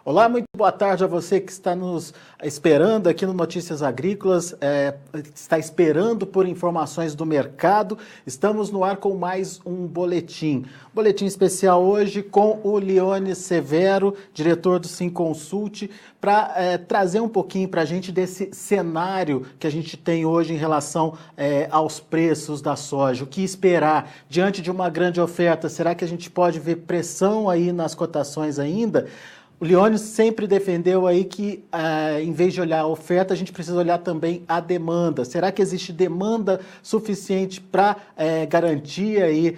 Olá, muito boa tarde a você que está nos esperando aqui no Notícias Agrícolas, está esperando por informações do mercado. Estamos no ar com mais um boletim. Boletim especial hoje com o Leone Severo, diretor do Simconsult, para trazer um pouquinho para a gente desse cenário que a gente tem hoje em relação aos preços da soja. O que esperar diante de uma grande oferta? Será que a gente pode ver pressão aí nas cotações ainda? O Leone sempre defendeu aí que, em vez de olhar a oferta, a gente precisa olhar também a demanda. Será que existe demanda suficiente para garantir aí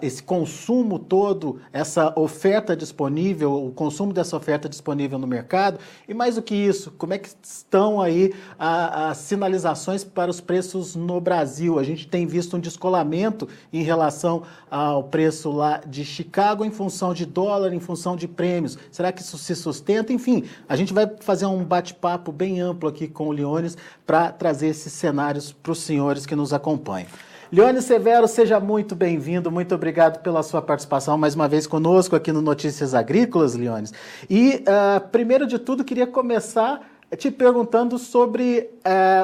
esse consumo todo, essa oferta disponível, o consumo dessa oferta disponível no mercado? E mais do que isso, como é que estão aí as sinalizações para os preços no Brasil? A gente tem visto um descolamento em relação ao preço lá de Chicago em função de dólar, em função de prêmios. Será que isso se sustenta? Enfim, a gente vai fazer um bate-papo bem amplo aqui com o Leone para trazer esses cenários para os senhores que nos acompanham. Leone Severo, seja muito bem-vindo, muito obrigado pela sua participação mais uma vez conosco aqui no Notícias Agrícolas, Leone. E, primeiro de tudo, queria começar te perguntando sobre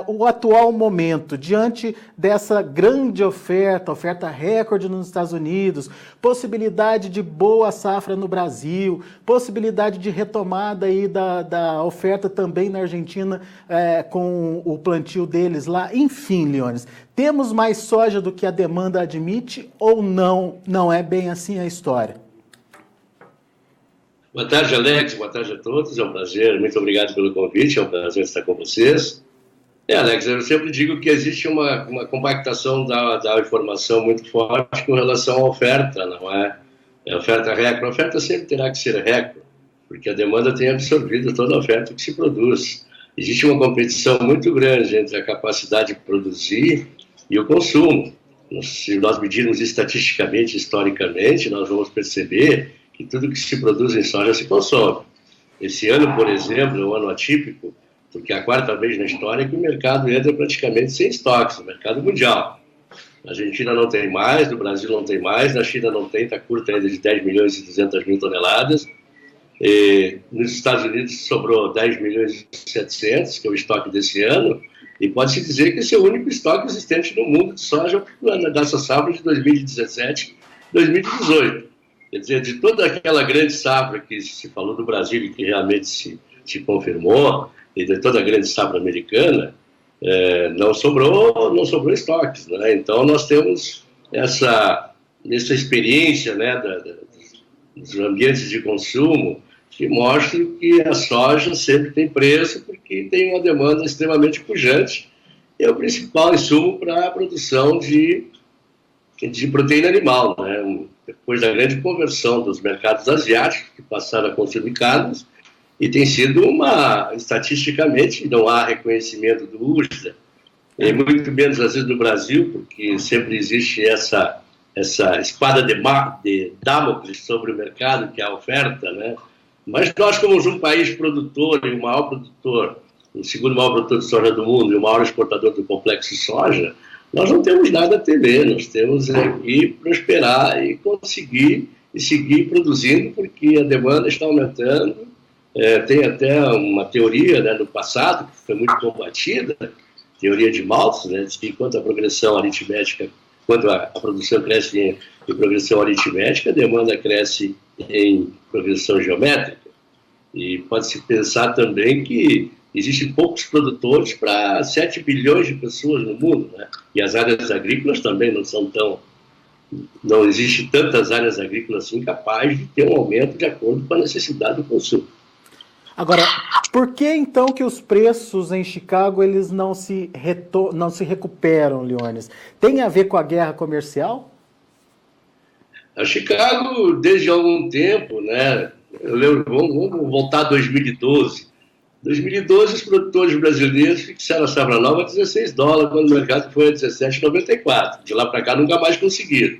o atual momento, diante dessa grande oferta recorde nos Estados Unidos, possibilidade de boa safra no Brasil, possibilidade de retomada aí da oferta também na Argentina com o plantio deles lá. Enfim, Leone, temos mais soja do que a demanda admite ou não? Não é bem assim a história? Boa tarde, Alex. Boa tarde a todos. É um prazer. Muito obrigado pelo convite. É um prazer estar com vocês. Alex, eu sempre digo que existe uma compactação da informação muito forte com relação à oferta, não é? É oferta recorde. A oferta sempre terá que ser recorde, porque a demanda tem absorvido toda a oferta que se produz. Existe uma competição muito grande entre a capacidade de produzir e o consumo. Se nós medirmos estatisticamente, historicamente, nós vamos perceber que tudo que se produz em soja se consome. Esse ano, por exemplo, é um ano atípico, porque é a quarta vez na história que o mercado entra praticamente sem estoques, no mercado mundial. Na Argentina não tem mais, no Brasil não tem mais, na China não tem, está curta ainda de 10 milhões e 200 mil toneladas. Nos Estados Unidos sobrou 10 milhões e 700, que é o estoque desse ano, e pode-se dizer que esse é o único estoque existente no mundo de soja dessa safra de 2017 2018. Quer dizer, de toda aquela grande safra que se falou do Brasil e que realmente se confirmou, e de toda a grande safra americana, não sobrou estoques, né? Então, nós temos essa experiência, né, dos ambientes de consumo que mostram que a soja sempre tem preço porque tem uma demanda extremamente pujante e é o principal insumo para a produção de proteína animal, né? Depois da grande conversão dos mercados asiáticos, que passaram a consumir carnes, e tem sido estatisticamente, não há reconhecimento do USDA, e muito menos às vezes no Brasil, porque sempre existe essa espada de Damocles sobre o mercado, que é a oferta, né? Mas nós, como um país produtor e o maior produtor, o segundo maior produtor de soja do mundo e o maior exportador do complexo de soja, nós não temos nada a temer, nós temos que prosperar e conseguir e seguir produzindo, porque a demanda está aumentando. Tem até uma teoria, né, no passado, que foi muito combatida, teoria de Malthus, né, de que enquanto a progressão aritmética, quando a produção cresce em progressão aritmética, a demanda cresce em progressão geométrica. E pode-se pensar também que existem poucos produtores para 7 bilhões de pessoas no mundo, né? E as áreas agrícolas também não existem tantas áreas agrícolas assim capazes de ter um aumento de acordo com a necessidade do consumo. Agora, por que então que os preços em Chicago eles não se recuperam, Leone? Tem a ver com a guerra comercial? A Chicago, desde algum tempo, né? Eu lembro, vamos voltar a 2012. Em 2012, os produtores brasileiros fixaram a safra nova a $16, quando o mercado foi a R$17,94. De lá para cá, nunca mais conseguiram.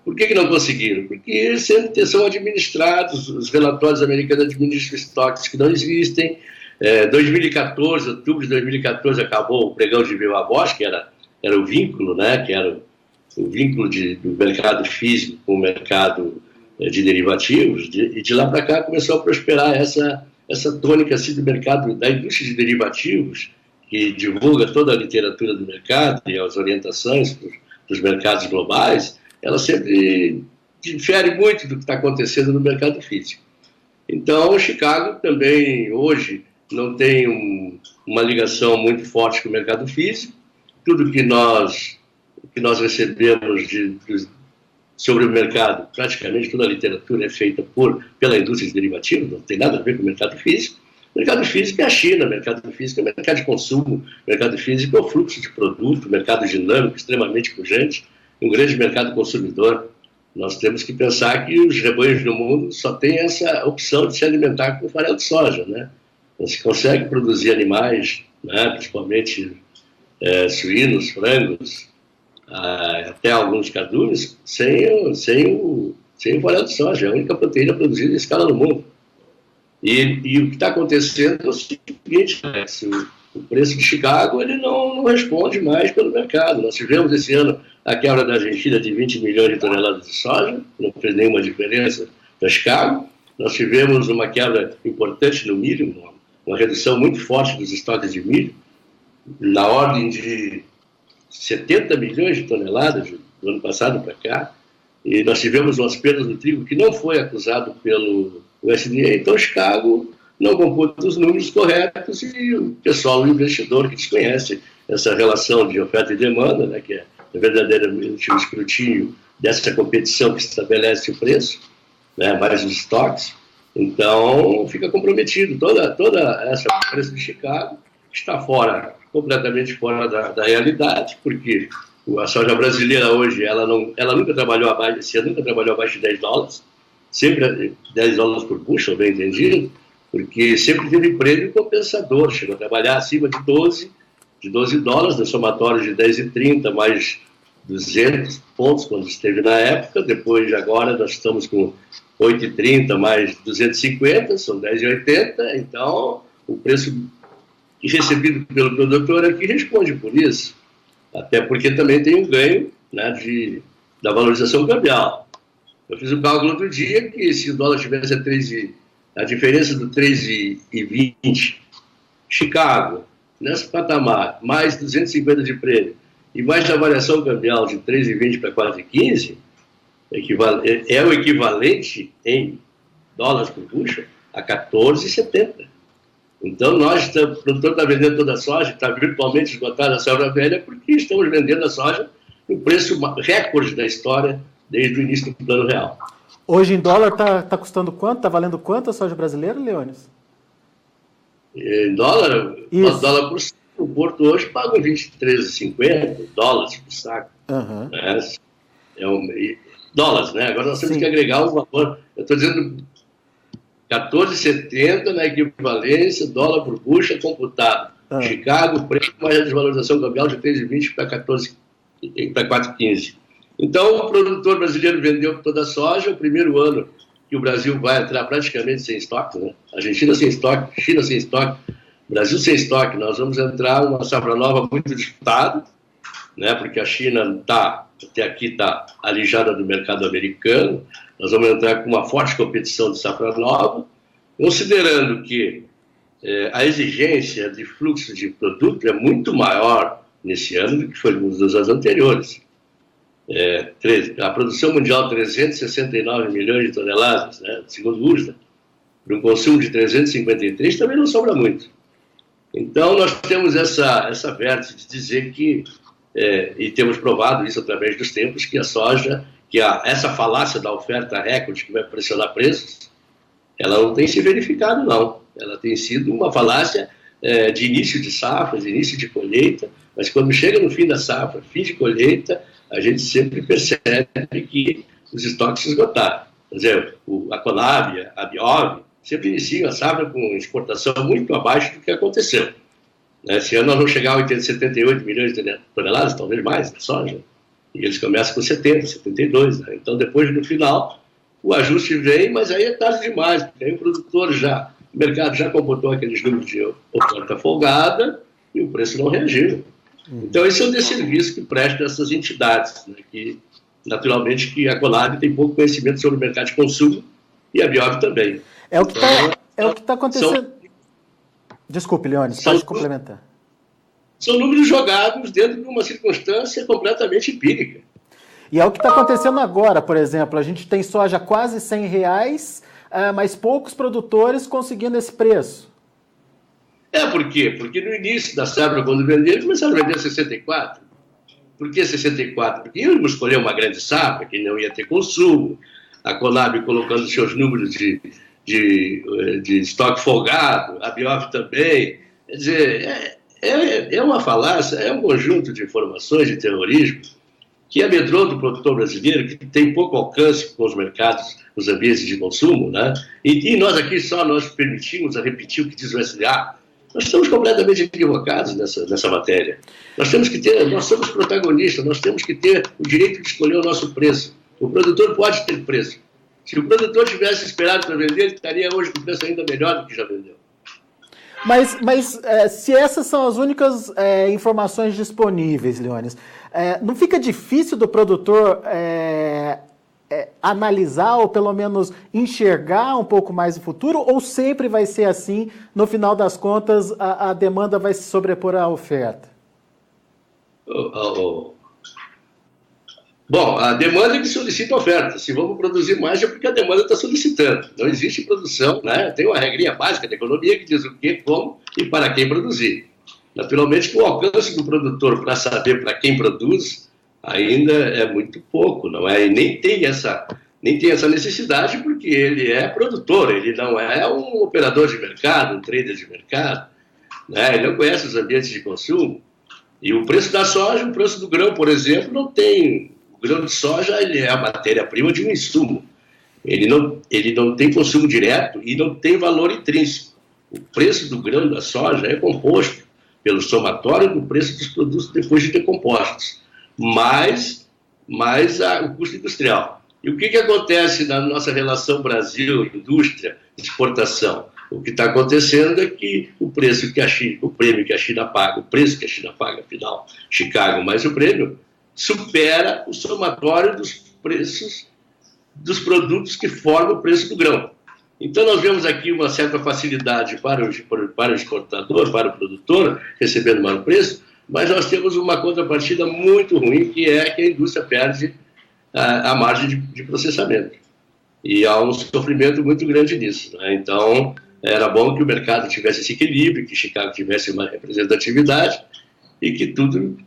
Por que não conseguiram? Porque sempre são administrados, os relatórios americanos administram estoques que não existem. 2014, outubro de 2014, acabou o pregão de Viva Voz, que era o vínculo, né? Que era o vínculo do mercado físico com o mercado de derivativos, e de lá para cá começou a prosperar essa tônica assim, do mercado, da indústria de derivativos, que divulga toda a literatura do mercado e as orientações dos mercados globais. Ela sempre difere muito do que está acontecendo no mercado físico. Então, Chicago também, hoje, não tem uma ligação muito forte com o mercado físico. Tudo que nós recebemos sobre o mercado, praticamente toda a literatura é feita pela indústria de derivativos, não tem nada a ver com o mercado físico. O mercado físico é a China, o mercado físico é o mercado de consumo, o mercado físico é o fluxo de produto, o mercado dinâmico, extremamente pujante, um grande mercado consumidor. Nós temos que pensar que os rebanhos no mundo só têm essa opção de se alimentar com farelo de soja, né? Não se consegue produzir animais, né, principalmente suínos, frangos, até alguns cardumes, sem o farelo de soja. É a única proteína produzida em escala no mundo. E o que está acontecendo é o seguinte, Alex, o preço de Chicago ele não responde mais pelo mercado. Nós tivemos esse ano a quebra da Argentina de 20 milhões de toneladas de soja, não fez nenhuma diferença para Chicago. Nós tivemos uma quebra importante no milho, uma redução muito forte dos estoques de milho, na ordem de 70 milhões de toneladas do ano passado para cá. E nós tivemos umas perdas no trigo que não foi acusado pelo USDA. Então, Chicago não computa os números corretos e o pessoal, o investidor que desconhece essa relação de oferta e demanda, né, que é verdadeiramente o escrutínio dessa competição que estabelece o preço, né, mais os estoques. Então, fica comprometido. Toda essa preço de Chicago está completamente fora da realidade, porque a soja brasileira hoje, ela nunca trabalhou abaixo, esse ano nunca trabalhou abaixo de $10, sempre $10 por bushel, bem entendido, porque sempre teve prêmio compensador, chegou a trabalhar acima de $12, no somatório de 10,30, mais 200 pontos quando esteve na época. Depois, agora, nós estamos com 8,30 mais 250, são 10,80. Então, o preço recebido pelo produtor aqui responde por isso. Até porque também tem um ganho, né, da valorização cambial. Eu fiz um cálculo outro dia que se o dólar tivesse a diferença do 3,20, Chicago, nesse patamar, mais 250 de prêmio, e mais a variação cambial de 3,20 para 4,15, é o equivalente em dólares por bushel a 14,70. Então, o produtor está vendendo toda a soja, está virtualmente esgotada a safra velha, porque estamos vendendo a soja no preço recorde da história desde o início do Plano Real. Hoje em dólar está custando quanto? Está valendo quanto a soja brasileira, Leônidas? Em dólar? Isso. Dólar por saco. O Porto hoje paga $23,50 por saco. Uhum. Dólares, né? Agora nós temos que agregar o valor. Eu estou dizendo 14,70 na equivalência, dólar por bushel computado. Chicago, preço mais a desvalorização cambial de 3,20 para 4,15. Então, o produtor brasileiro vendeu toda a soja. O primeiro ano que o Brasil vai entrar praticamente sem estoque, né? Argentina sem estoque, China sem estoque, Brasil sem estoque. Nós vamos entrar uma safra nova muito disputada, né? Porque a China até aqui está alijada do mercado americano. Nós vamos entrar com uma forte competição de safra nova, considerando que a exigência de fluxo de produto é muito maior nesse ano do que foi nos anos anteriores. A produção mundial 369 milhões de toneladas, né, segundo o USDA, para um consumo de 353 também não sobra muito. Então nós temos essa vértice de dizer que, e temos provado isso através dos tempos, que a soja, essa falácia da oferta recorde que vai pressionar preços, ela não tem se verificado, não. Ela tem sido uma falácia de início de safra, de início de colheita, mas quando chega no fim da safra, fim de colheita, a gente sempre percebe que os estoques se esgotaram. Por exemplo, a Conab, a Biov, sempre iniciam a safra com exportação muito abaixo do que aconteceu. Esse ano nós vamos chegar a 78 milhões de toneladas, talvez mais, de soja, e eles começam com 70, 72. Né? Então, depois, no final, o ajuste vem, mas aí é tarde demais, porque aí o produtor o mercado já computou aqueles números de oferta folgada e o preço não reagiu. Então, esse é um desserviço que presta essas entidades, né, que naturalmente que a Conab tem pouco conhecimento sobre o mercado de consumo e a Biov também. É o que está acontecendo. Desculpe, Leônidas, pode complementar. São números jogados dentro de uma circunstância completamente empírica. E é o que está acontecendo agora, por exemplo. A gente tem soja quase R$100, mas poucos produtores conseguindo esse preço. Por quê? Porque no início da safra, quando venderam, começaram a vender 64. Por que 64? Porque íamos escolher uma grande safra, que não ia ter consumo. A Conab colocando seus números de estoque folgado, a Biov também. Quer dizer, é uma falácia, é um conjunto de informações de terrorismo que amedronta o produtor brasileiro, que tem pouco alcance com os mercados, os ambientes de consumo, né? E nós aqui nós permitimos a repetir o que diz o SDA. Nós estamos completamente equivocados nessa matéria. Nós somos protagonistas, nós temos que ter o direito de escolher o nosso preço. O produtor pode ter preço. Se o produtor tivesse esperado para vender, ele estaria hoje com preço ainda melhor do que já vendeu. Mas se essas são as únicas informações disponíveis, Leônidas, não fica difícil do produtor analisar ou pelo menos enxergar um pouco mais o futuro, ou sempre vai ser assim, no final das contas, a demanda vai se sobrepor à oferta? Bom, a demanda é que solicita a oferta. Se vamos produzir mais é porque a demanda está solicitando. Não existe produção, né? Tem uma regrinha básica da economia que diz o que, como e para quem produzir. Naturalmente que o alcance do produtor para saber para quem produz ainda é muito pouco, não é? E nem tem essa necessidade, porque ele é produtor, ele não é um operador de mercado, um trader de mercado, né? Ele não conhece os ambientes de consumo. E o preço da soja, o preço do grão, por exemplo, não tem. O grão de soja, ele é a matéria-prima de um insumo. Ele não tem consumo direto e não tem valor intrínseco. O preço do grão da soja é composto pelo somatório do preço dos produtos depois de decompostos, mais o custo industrial. E o que acontece na nossa relação Brasil-indústria, exportação? O que está acontecendo é que o preço que o prêmio que a China paga, o preço que a China paga, afinal, Chicago mais o prêmio, supera o somatório dos preços dos produtos que formam o preço do grão. Então, nós vemos aqui uma certa facilidade para o exportador, para o produtor, recebendo maior preço, mas nós temos uma contrapartida muito ruim, que é que a indústria perde a margem de processamento. E há um sofrimento muito grande nisso, né? Então, era bom que o mercado tivesse esse equilíbrio, que Chicago tivesse uma representatividade e que tudo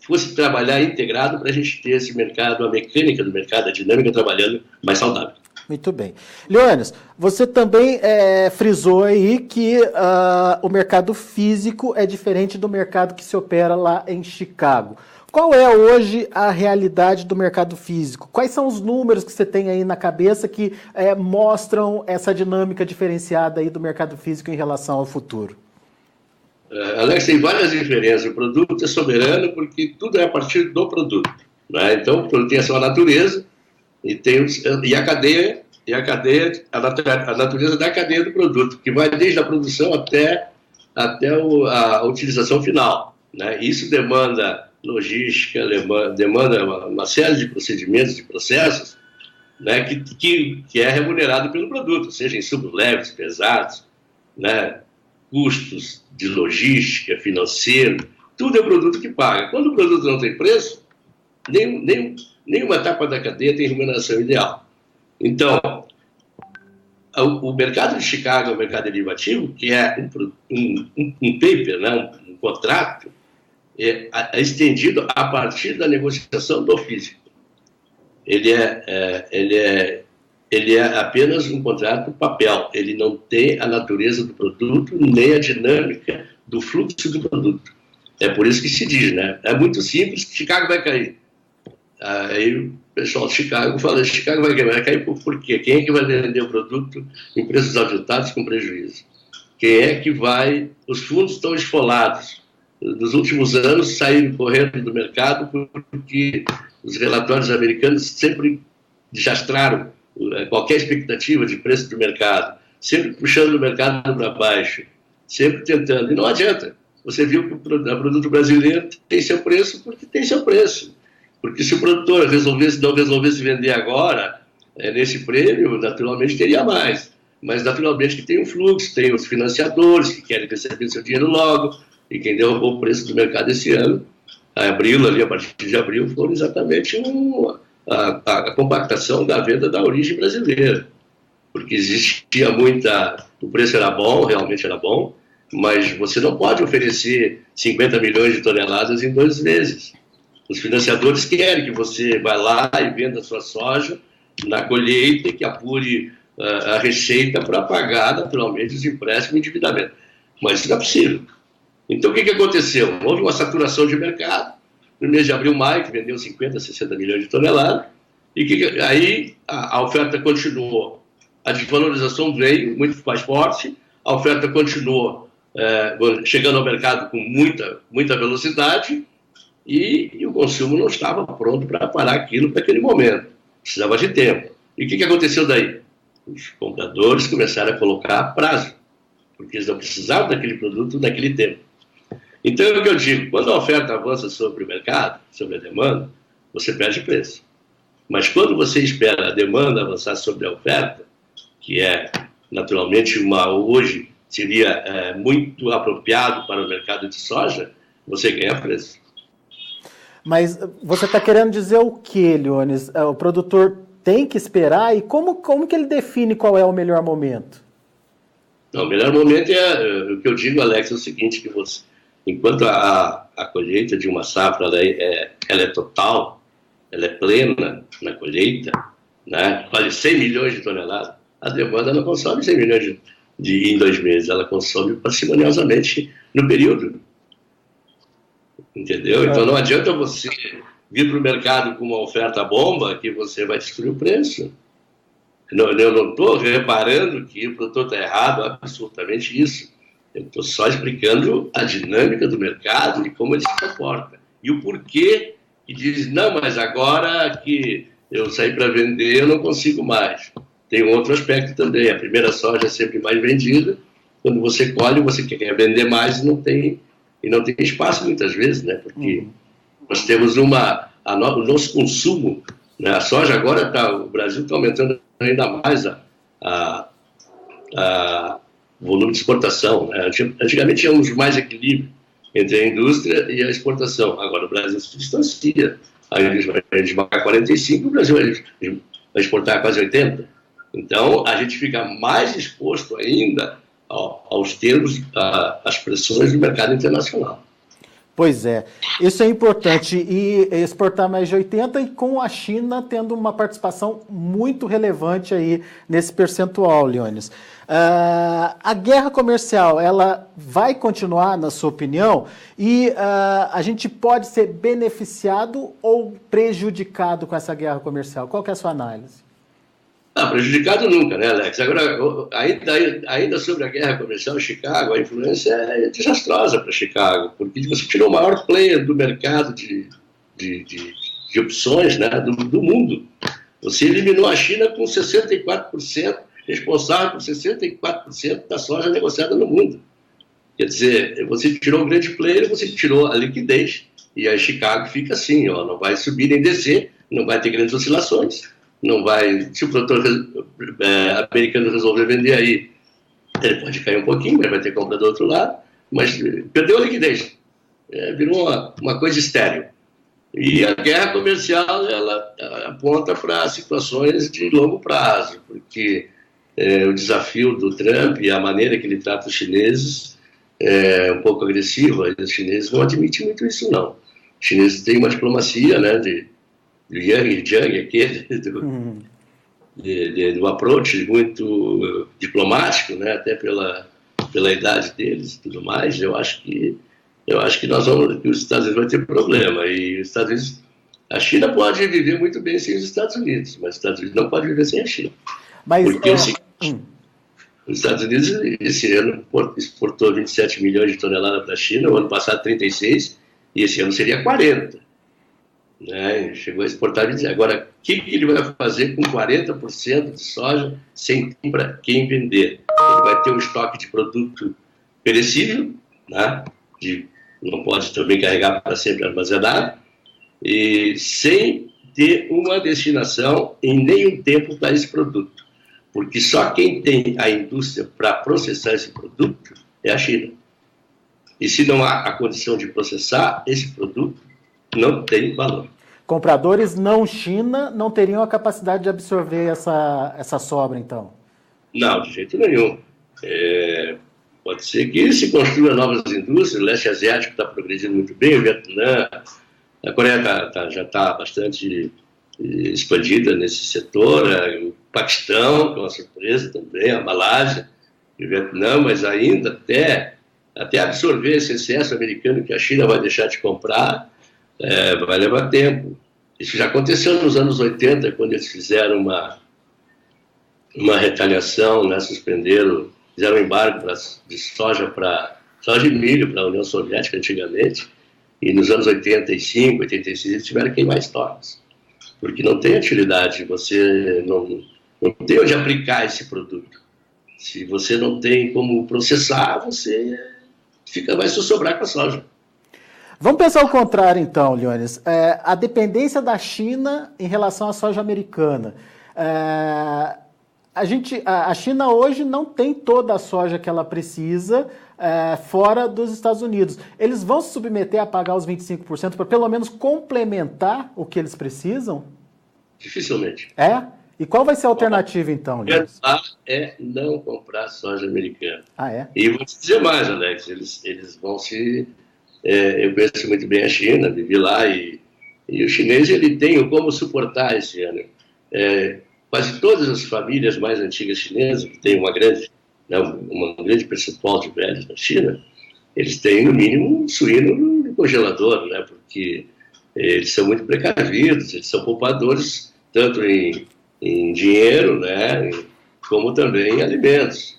fosse trabalhar integrado para a gente ter esse mercado, a mecânica do mercado, a dinâmica trabalhando mais saudável. Muito bem. Leônidas, você também frisou aí que o mercado físico é diferente do mercado que se opera lá em Chicago. Qual é hoje a realidade do mercado físico? Quais são os números que você tem aí na cabeça que mostram essa dinâmica diferenciada aí do mercado físico em relação ao futuro? Alex, tem várias diferenças. O produto é soberano porque tudo é a partir do produto, né? Então, o produto tem a sua natureza e a natureza da cadeia do produto, que vai desde a produção até a utilização final, né? Isso demanda logística, demanda uma série de procedimentos, de processos, né, que é remunerado pelo produto, seja insumos leves, pesados, né, custos de logística, financeiro, tudo é o produto que paga. Quando o produto não tem preço, nenhuma etapa da cadeia tem remuneração ideal. Então, o mercado de Chicago é um mercado derivativo, que é um paper, né, um contrato, é estendido a partir da negociação do físico. Ele é apenas um contrato papel, ele não tem a natureza do produto, nem a dinâmica do fluxo do produto. É por isso que se diz, né? É muito simples, Chicago vai cair. Aí o pessoal de Chicago fala, Chicago vai cair por quê? Quem é que vai vender o produto em preços auditados com prejuízo? Quem é que vai... Os fundos estão esfolados. Nos últimos anos saíram correndo do mercado porque os relatórios americanos sempre desastraram qualquer expectativa de preço do mercado, sempre puxando o mercado para baixo, sempre tentando. E não adianta. Você viu que o produto brasileiro tem seu preço porque tem seu preço. Porque se o produtor não resolvesse vender agora, nesse prêmio, naturalmente teria mais. Mas naturalmente que tem um fluxo, tem os financiadores que querem receber seu dinheiro logo, e quem derrubou o preço do mercado esse ano, a partir de abril, foram exatamente a compactação da venda da origem brasileira. Porque existia o preço era bom, realmente era bom, mas você não pode oferecer 50 milhões de toneladas em 2 meses. Os financiadores querem que você vá lá e venda a sua soja na colheita e que apure a receita para pagar, naturalmente, os empréstimos e endividamento. Mas isso não é possível. Então, o que aconteceu? Houve uma saturação de mercado, no mês de abril, maio, que vendeu 50, 60 milhões de toneladas, e aí a oferta continuou. A desvalorização veio muito mais forte, a oferta continuou chegando ao mercado com muita velocidade, e o consumo não estava pronto para parar aquilo para aquele momento. Precisava de tempo. E o que aconteceu daí? Os compradores começaram a colocar prazo, porque eles não precisavam daquele produto naquele tempo. Então, é o que eu digo, quando a oferta avança sobre o mercado, sobre a demanda, você perde preço. Mas quando você espera a demanda avançar sobre a oferta, que é, naturalmente, hoje seria muito apropriado para o mercado de soja, você ganha preço. Mas você está querendo dizer o quê, Leones? O produtor tem que esperar? E como que ele define qual é o melhor momento? Não, o melhor momento o que eu digo, Alex, é o seguinte, que enquanto a colheita de uma safra ela é total, ela é plena na colheita, né? Quase 100 milhões de toneladas, a demanda não consome 100 milhões em 2 meses, ela consome parcimoniosamente no período. Entendeu? Então não adianta você vir para o mercado com uma oferta bomba que você vai destruir o preço. Eu não estou reparando que o produtor está errado, absolutamente isso. Eu estou só explicando a dinâmica do mercado e como ele se comporta. E o porquê que diz, não, mas agora que eu saí para vender, eu não consigo mais. Tem um outro aspecto também. A primeira soja é sempre mais vendida. Quando você colhe, você quer vender mais e não tem espaço muitas vezes, né? Porque nós temos o nosso consumo, né? A soja agora o Brasil está aumentando ainda mais o volume de exportação, né? Antigamente tínhamos mais equilíbrio entre a indústria e a exportação. Agora o Brasil se distancia. A gente vai 45, o Brasil vai exportar quase 80. Então a gente fica mais exposto ainda aos termos, às pressões do mercado internacional. Pois é, isso é importante, e exportar mais de 80 e com a China tendo uma participação muito relevante aí nesse percentual, Leones. A guerra comercial, ela vai continuar, na sua opinião, e a gente pode ser beneficiado ou prejudicado com essa guerra comercial? Qual que é a sua análise? Prejudicado nunca, né, Alex? Agora, ainda sobre a guerra comercial em Chicago, a influência é desastrosa para Chicago, porque você tirou o maior player do mercado de opções, né, do mundo. Você eliminou a China com 64%, responsável por 64% da soja negociada no mundo. Quer dizer, você tirou um grande player, você tirou a liquidez, e aí Chicago fica assim, não vai subir nem descer, não vai ter grandes oscilações. Não vai, se o produtor americano resolver vender aí, ele pode cair um pouquinho, mas vai ter compra do outro lado, mas perdeu a liquidez, virou uma coisa estéril. E a guerra comercial, ela aponta para situações de longo prazo, porque o desafio do Trump e a maneira que ele trata os chineses é um pouco agressiva, e os chineses não admitem muito isso, não. Os chineses têm uma diplomacia, né, do Yang, aquele, do approach muito diplomático, né, até pela idade deles e tudo mais. Eu acho que que os Estados Unidos vão ter problema, e os Estados Unidos, a China pode viver muito bem sem os Estados Unidos, mas os Estados Unidos não pode viver sem a China. Porque os Estados Unidos esse ano exportou 27 milhões de toneladas para a China, o ano passado 36, e esse ano seria 40. Né? Chegou a exportar 20. Agora, o que ele vai fazer com 40% de soja sem para quem vender? Ele vai ter um estoque de produto perecível, né? Não pode também carregar para sempre armazenado, e sem ter uma destinação em nenhum tempo para esse produto. Porque só quem tem a indústria para processar esse produto é a China. E se não há a condição de processar esse produto, não tem valor. Compradores não China não teriam a capacidade de absorver essa sobra, então? Não, de jeito nenhum. Pode ser que se construa novas indústrias, o leste asiático está progredindo muito bem, o Vietnã, a Coreia já está bastante expandida nesse setor, o Paquistão, que é uma surpresa também, a Malásia, e o Vietnã, mas ainda até absorver esse excesso americano que a China vai deixar de comprar, vai levar tempo. Isso já aconteceu nos anos 80, quando eles fizeram uma retaliação, né, fizeram um embargo de soja e milho para a União Soviética antigamente, e nos anos 85, 86 eles tiveram que queimar estoques, porque não tem utilidade, você não tem onde aplicar esse produto. Se você não tem como processar, você vai só sobrar com a soja. Vamos pensar o contrário, então, Leônidas. A dependência da China em relação à soja americana. A China hoje não tem toda a soja que ela precisa fora dos Estados Unidos. Eles vão se submeter a pagar os 25% para pelo menos complementar o que eles precisam? Dificilmente. E qual vai ser a alternativa, então, Leônidas? Não comprar soja americana. É? E vou te dizer mais, Alex, eles vão se... eu conheço muito bem a China, vivi lá, e o chinês ele tem como suportar esse ano. Quase todas as famílias mais antigas chinesas, que têm uma grande percentual de velhos na China, eles têm, no mínimo, um suíno no congelador, né? Porque eles são muito precavidos, eles são poupadores, tanto em dinheiro, né? Como também em alimentos.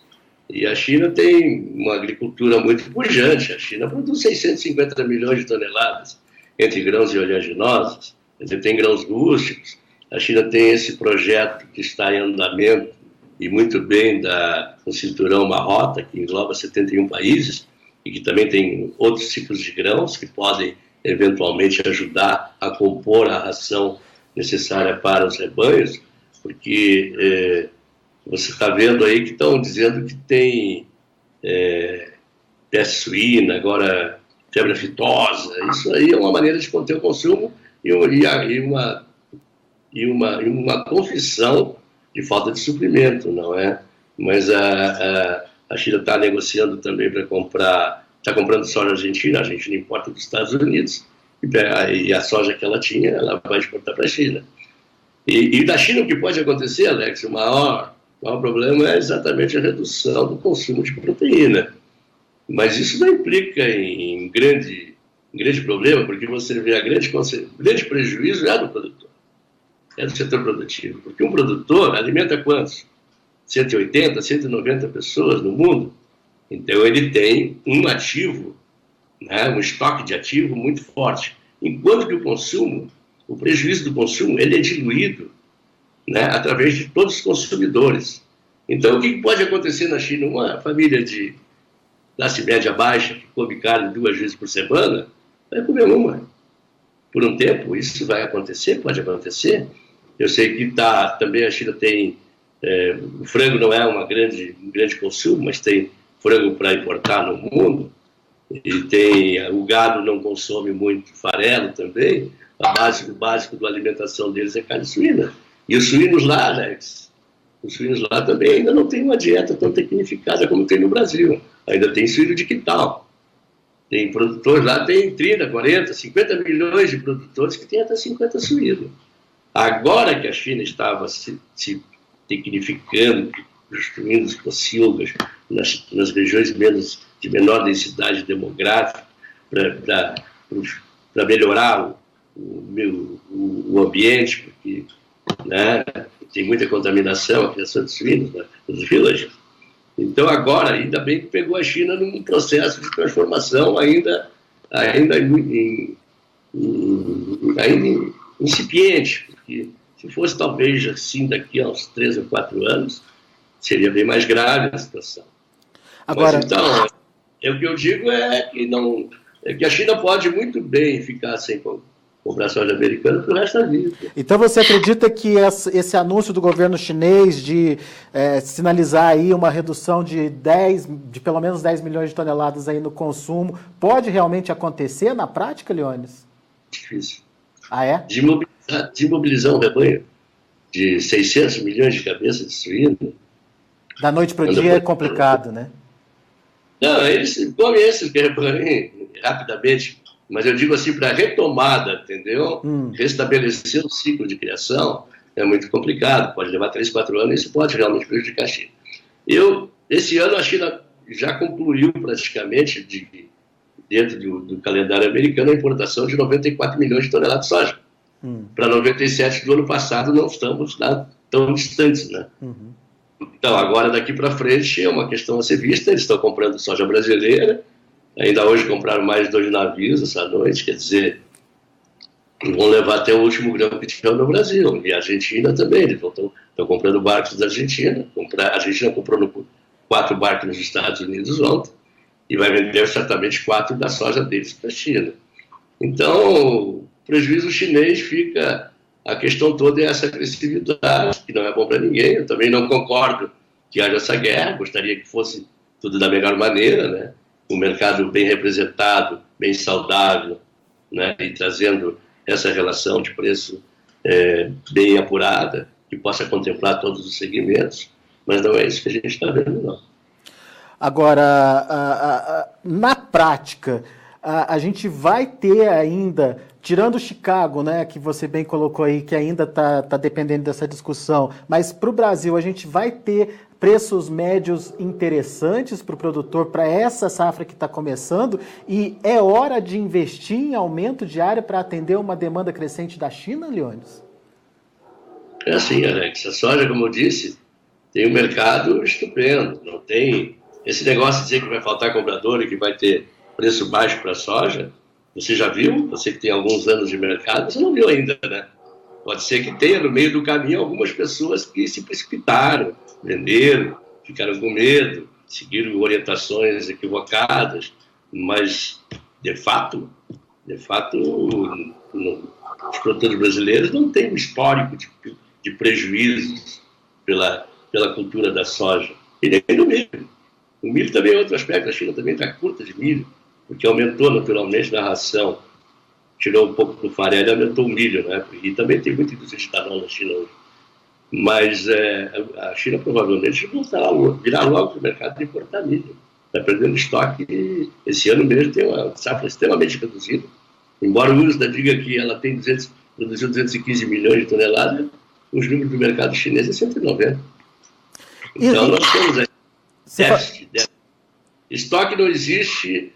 E a China tem uma agricultura muito pujante. A China produz 650 milhões de toneladas entre grãos e oleaginosos. Tem grãos rústicos. A China tem esse projeto que está em andamento, e muito bem, do Cinturão Marrota, que engloba 71 países, e que também tem outros ciclos de grãos que podem, eventualmente, ajudar a compor a ração necessária para os rebanhos, porque você está vendo aí que estão dizendo que tem peste suína, agora febre aftosa. Isso aí é uma maneira de conter o consumo e uma confissão de falta de suprimento, não é? Mas a China está negociando também para comprar, está comprando soja argentina, a Argentina importa dos Estados Unidos, e a soja que ela tinha, ela vai exportar para a China. E da China o que pode acontecer, Alex, o maior problema é exatamente a redução do consumo de proteína. Mas isso não implica em grande problema, porque você vê grande prejuízo é do produtor, é do setor produtivo. Porque um produtor alimenta quantos? 180, 190 pessoas no mundo. Então ele tem um ativo, né, um estoque de ativo muito forte. Enquanto que o prejuízo do consumo, ele é diluído, né, através de todos os consumidores. Então, o que pode acontecer na China? Uma família de classe média baixa, que come carne 2 vezes por semana, vai comer uma. Por um tempo, isso vai acontecer, pode acontecer. Eu sei que também a China tem... o frango não é um grande consumo, mas tem frango para importar no mundo. E o gado não consome muito farelo também. O básico da alimentação deles é carne suína. E os suínos lá, Alex, também ainda não têm uma dieta tão tecnificada como tem no Brasil. Ainda tem suíno de quintal. Tem produtores lá, tem 30, 40, 50 milhões de produtores que têm até 50 suínos. Agora que a China estava se tecnificando, construindo os pocilgas nas regiões de menor densidade demográfica, para melhorar o ambiente, porque, né, tem muita contaminação, a criação de suínos, né, nos villages. Então, agora, ainda bem que pegou a China num processo de transformação ainda incipiente, porque se fosse talvez assim daqui a uns 3 ou 4 anos, seria bem mais grave a situação. Agora... Mas, então, o que eu digo é que a China pode muito bem ficar sem comprar soja americana para o resto da vida. Então você acredita que esse anúncio do governo chinês de sinalizar aí uma redução de pelo menos 10 milhões de toneladas aí no consumo, pode realmente acontecer na prática, Leones? Difícil. Ah, é? Desmobilizar um rebanho de 600 milhões de cabeças de suíno. Da noite para o dia é complicado, né? Não, eles comem esses rebanhos rapidamente. Mas eu digo assim, para retomada, entendeu? Restabelecer o ciclo de criação é muito complicado, pode levar 3, 4 anos e isso pode realmente prejudicar a China. Esse ano a China já concluiu praticamente, dentro do calendário americano, a importação de 94 milhões de toneladas de soja. Para 97 do ano passado não estamos lá tão distantes, né? Então, agora daqui para frente é uma questão a ser vista, eles estão comprando soja brasileira. Ainda hoje compraram mais 2 navios essa noite, quer dizer, vão levar até o último grão que tinham no Brasil. E a Argentina também, eles estão comprando barcos da Argentina. A Argentina comprou 4 barcos nos Estados Unidos ontem e vai vender certamente 4 da soja deles para a China. Então, o prejuízo chinês fica... A questão toda é essa agressividade, que não é bom para ninguém. Eu também não concordo que haja essa guerra, gostaria que fosse tudo da melhor maneira, né? Um mercado bem representado, bem saudável, né, e trazendo essa relação de preço bem apurada, que possa contemplar todos os segmentos, mas não é isso que a gente está vendo, não. Agora, na prática, a gente vai ter ainda, tirando Chicago, né, que você bem colocou aí, que ainda está dependendo dessa discussão, mas para o Brasil a gente vai ter preços médios interessantes para o produtor, para essa safra que está começando, e é hora de investir em aumento de área para atender uma demanda crescente da China, Leones? É assim, Alex, a soja, como eu disse, tem um mercado estupendo, não tem esse negócio de dizer que vai faltar comprador e que vai ter preço baixo para a soja. Você já viu? Você que tem alguns anos de mercado, você não viu ainda, né? Pode ser que tenha no meio do caminho algumas pessoas que se precipitaram, venderam, ficaram com medo, seguiram orientações equivocadas, mas, de fato, os produtores brasileiros não têm um histórico de prejuízos pela cultura da soja. E nem no milho. O milho também é outro aspecto, a China também está curta de milho, porque aumentou naturalmente na ração, tirou um pouco do farelo e aumentou o milho, né? E também tem muita indústria de etanol na China hoje. Mas a China provavelmente virá logo para o mercado de importar milho. Está perdendo estoque. Esse ano mesmo tem uma safra extremamente reduzida. Embora o USDA diga que ela produziu 215 milhões de toneladas, os números do mercado chinês é 190. Então nós temos aí déficit. Estoque não existe,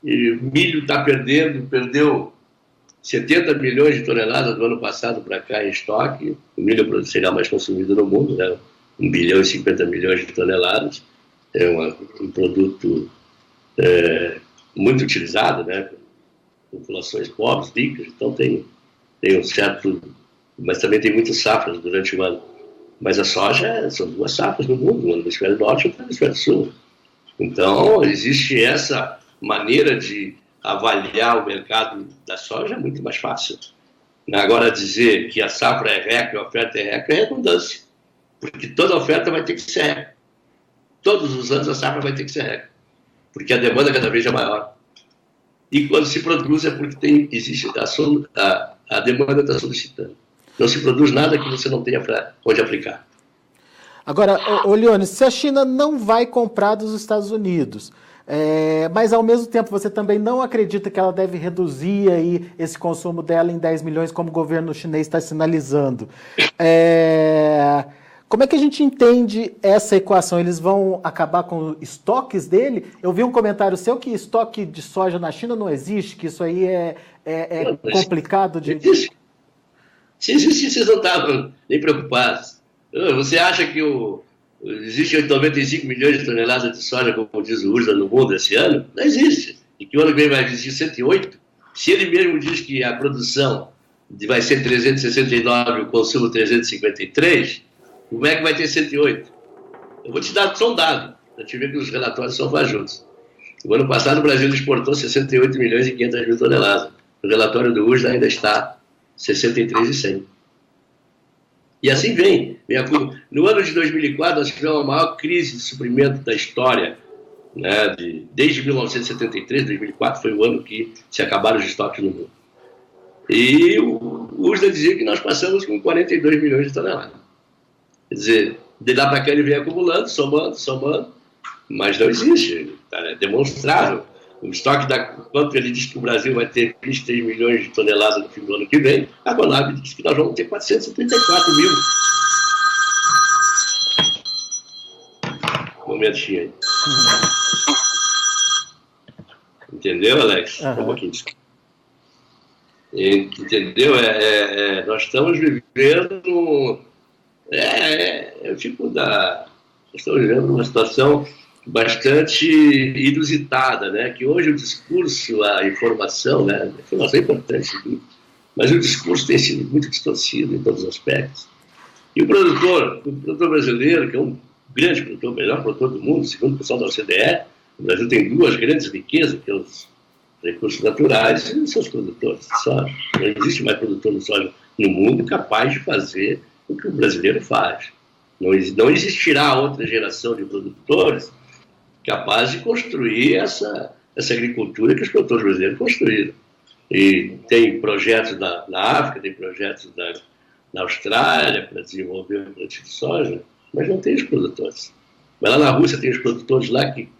e milho está perdeu 70 milhões de toneladas do ano passado para cá em estoque. O milho será mais consumido no mundo, né? 1 bilhão e 50 milhões de toneladas. É um produto muito utilizado, né? Populações pobres, ricas, então tem um certo... Mas também tem muitas safras durante o ano. Mas a soja são 2 safras no mundo, uma no hemisfério norte e outra no hemisfério sul. Então, existe essa maneira de avaliar o mercado da soja muito mais fácil. Agora, dizer que a safra é recorde, a oferta é recorde, é redundância. Porque toda oferta vai ter que ser recorde. Todos os anos a safra vai ter que ser recorde. Porque a demanda cada vez é maior. E quando se produz é porque existe a demanda está solicitando. Não se produz nada que você não tenha onde aplicar. Agora, Leones, se a China não vai comprar dos Estados Unidos, mas ao mesmo tempo você também não acredita que ela deve reduzir aí esse consumo dela em 10 milhões, como o governo chinês está sinalizando, como é que a gente entende essa equação? Eles vão acabar com estoques dele? Eu vi um comentário seu que estoque de soja na China não existe, que isso aí é complicado de... Existe. Se existisse, vocês não estavam nem preocupados. Você acha que existe 95 milhões de toneladas de soja, como diz o USDA, no mundo esse ano? Não existe. E que o ano que vem vai existir 108? Se ele mesmo diz que a produção vai ser 369 e o consumo 353, como é que vai ter 108? Eu vou te dar só um dado, para te ver que os relatórios são fajutos. O ano passado o Brasil exportou 68 milhões e 500 mil toneladas. O relatório do USDA ainda está 63,100. E assim vem. No ano de 2004, nós tivemos a maior crise de suprimento da história, né? Desde 1973, 2004 foi o ano que se acabaram os estoques no mundo. E o USDA dizia que nós passamos com 42 milhões de toneladas. Quer dizer, de lá para cá ele vem acumulando, somando, mas não existe. É demonstrável. O estoque quanto ele diz que o Brasil vai ter 23 milhões de toneladas no fim do ano que vem, a Conab diz que nós vamos ter 434 mil. Um momentinho aí. Entendeu, Alex? Um pouquinho. Entendeu? Nós estamos vivendo o tipo estamos vivendo uma situação bastante inusitada, né? Que hoje o discurso, a informação, né? A informação é importante, mas o discurso tem sido muito distorcido em todos os aspectos. E o produtor brasileiro, que é um grande produtor, o melhor produtor do mundo, segundo o pessoal da OCDE, o Brasil tem duas grandes riquezas, que são os recursos naturais e os seus produtores de soja. Não existe mais produtor de soja no mundo capaz de fazer o que o brasileiro faz. Não existirá outra geração de produtores capaz de construir essa agricultura que os produtores brasileiros construíram. E tem projetos na África, tem projetos na Austrália para desenvolver o plantio de soja, mas não tem os produtores. Mas lá na Rússia tem os produtores lá que,